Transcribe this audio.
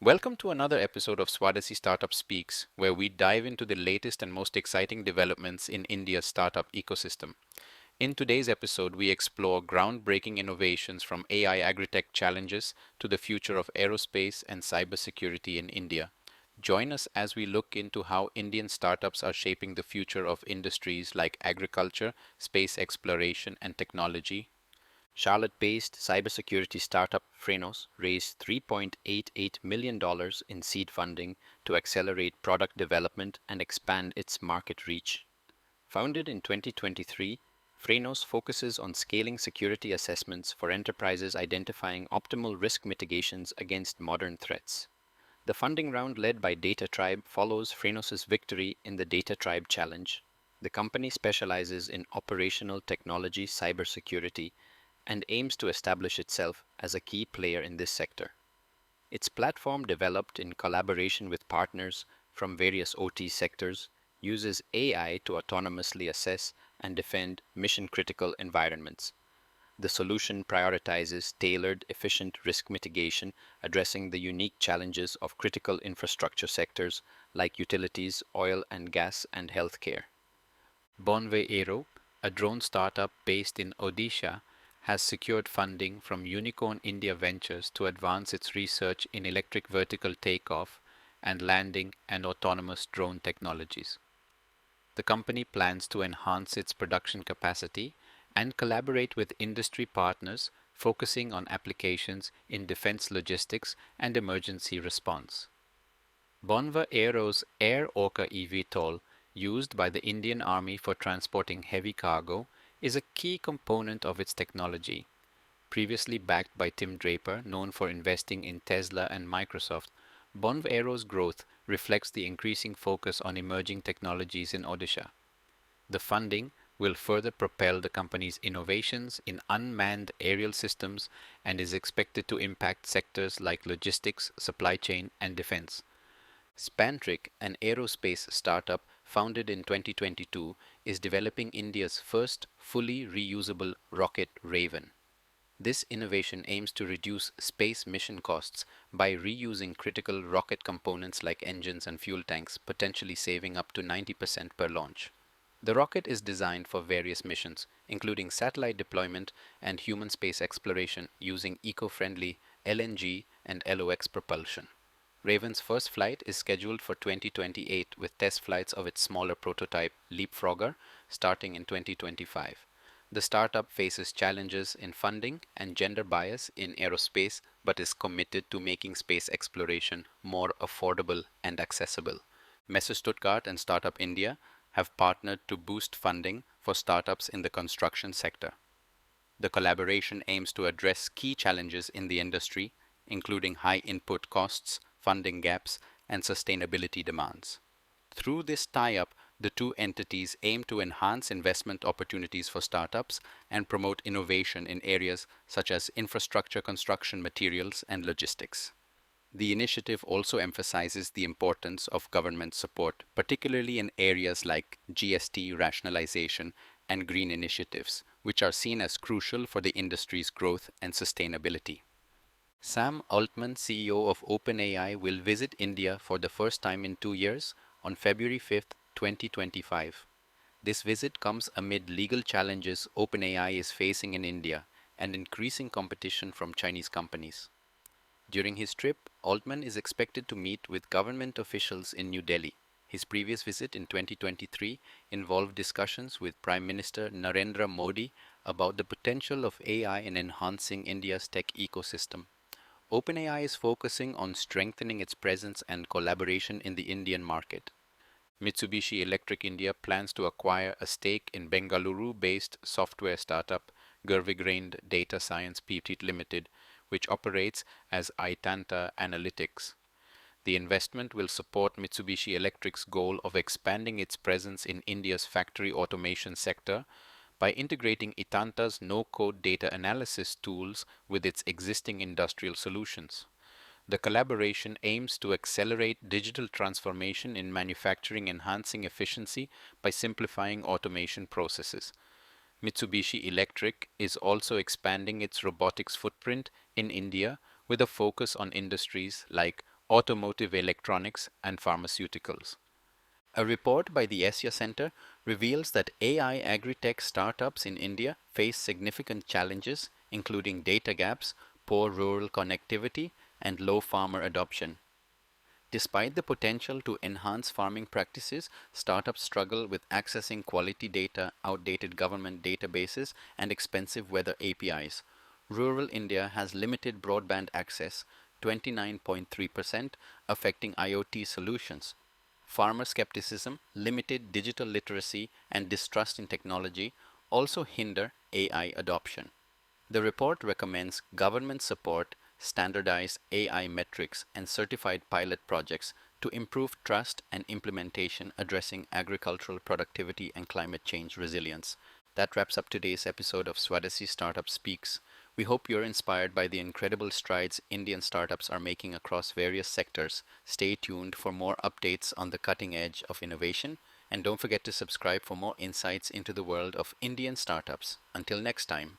Welcome to another episode of Swadesi Startup Speaks, where we dive into the latest and most exciting developments in India's startup ecosystem. In today's episode, we explore groundbreaking innovations from AI AgriTech challenges to the future of aerospace and cybersecurity in India. Join us as we look into how Indian startups are shaping the future of industries like agriculture, space exploration, and technology. Charlotte-based cybersecurity startup Frenos raised $3.88 million in seed funding to accelerate product development and expand its market reach. Founded in 2023, Frenos focuses on scaling security assessments for enterprises identifying optimal risk mitigations against modern threats. The funding round led by Data Tribe follows Frenos' victory in the Data Tribe Challenge. The company specializes in operational technology cybersecurity and aims to establish itself as a key player in this sector. Its platform, developed in collaboration with partners from various OT sectors, uses AI to autonomously assess and defend mission-critical environments. The solution prioritizes tailored, efficient risk mitigation, addressing the unique challenges of critical infrastructure sectors like utilities, oil and gas, and healthcare. BonV Aero, a drone startup based in Odisha, has secured funding from Unicorn India Ventures to advance its research in electric vertical takeoff and landing and autonomous drone technologies. The company plans to enhance its production capacity and collaborate with industry partners focusing on applications in defense logistics and emergency response. BonV Aero's Air Orca eVTOL, used by the Indian Army for transporting heavy cargo, is a key component of its technology. Previously backed by Tim Draper, known for investing in Tesla and Microsoft, BonV Aero's growth reflects the increasing focus on emerging technologies in Odisha. The funding will further propel the company's innovations in unmanned aerial systems and is expected to impact sectors like logistics, supply chain, and defense. SpanTrik, an aerospace startup founded in 2022, is developing India's first fully reusable rocket Raven. This innovation aims to reduce space mission costs by reusing critical rocket components like engines and fuel tanks, potentially saving up to 90% per launch. The rocket is designed for various missions, including satellite deployment and human space exploration using eco-friendly LNG and LOX propulsion. Raven's first flight is scheduled for 2028 with test flights of its smaller prototype Leapfrogger starting in 2025. The startup faces challenges in funding and gender bias in aerospace but is committed to making space exploration more affordable and accessible. Messe Stuttgart and Startup India have partnered to boost funding for startups in the construction sector. The collaboration aims to address key challenges in the industry, including high input costs, funding gaps, and sustainability demands. Through this tie-up, the two entities aim to enhance investment opportunities for startups and promote innovation in areas such as infrastructure construction materials and logistics. The initiative also emphasizes the importance of government support, particularly in areas like GST rationalization and green initiatives, which are seen as crucial for the industry's growth and sustainability. Sam Altman, CEO of OpenAI, will visit India for the first time in 2 years on February 5th, 2025. This visit comes amid legal challenges OpenAI is facing in India and increasing competition from Chinese companies. During his trip, Altman is expected to meet with government officials in New Delhi. His previous visit in 2023 involved discussions with Prime Minister Narendra Modi about the potential of AI in enhancing India's tech ecosystem. OpenAI is focusing on strengthening its presence and collaboration in the Indian market. Mitsubishi Electric India plans to acquire a stake in Bengaluru-based software startup Gervigrained Data Science Pte. Limited, which operates as Itanta Analytics. The investment will support Mitsubishi Electric's goal of expanding its presence in India's factory automation sector by integrating Itanta's no-code data analysis tools with its existing industrial solutions. The collaboration aims to accelerate digital transformation in manufacturing, enhancing efficiency by simplifying automation processes. Mitsubishi Electric is also expanding its robotics footprint in India with a focus on industries like automotive electronics, and pharmaceuticals. A report by the Asia Center reveals that AI AgriTech startups in India face significant challenges, including data gaps, poor rural connectivity, and low farmer adoption. Despite the potential to enhance farming practices, startups struggle with accessing quality data, outdated government databases, and expensive weather APIs. Rural India has limited broadband access, 29.3%, affecting IoT solutions. Farmer skepticism, limited digital literacy, and distrust in technology also hinder AI adoption. The report recommends government support, standardized AI metrics, and certified pilot projects to improve trust and implementation addressing agricultural productivity and climate change resilience. That wraps up today's episode of Swadesi Startup Speaks. We hope you're inspired by the incredible strides Indian startups are making across various sectors. Stay tuned for more updates on the cutting edge of innovation, and don't forget to subscribe for more insights into the world of Indian startups. Until next time.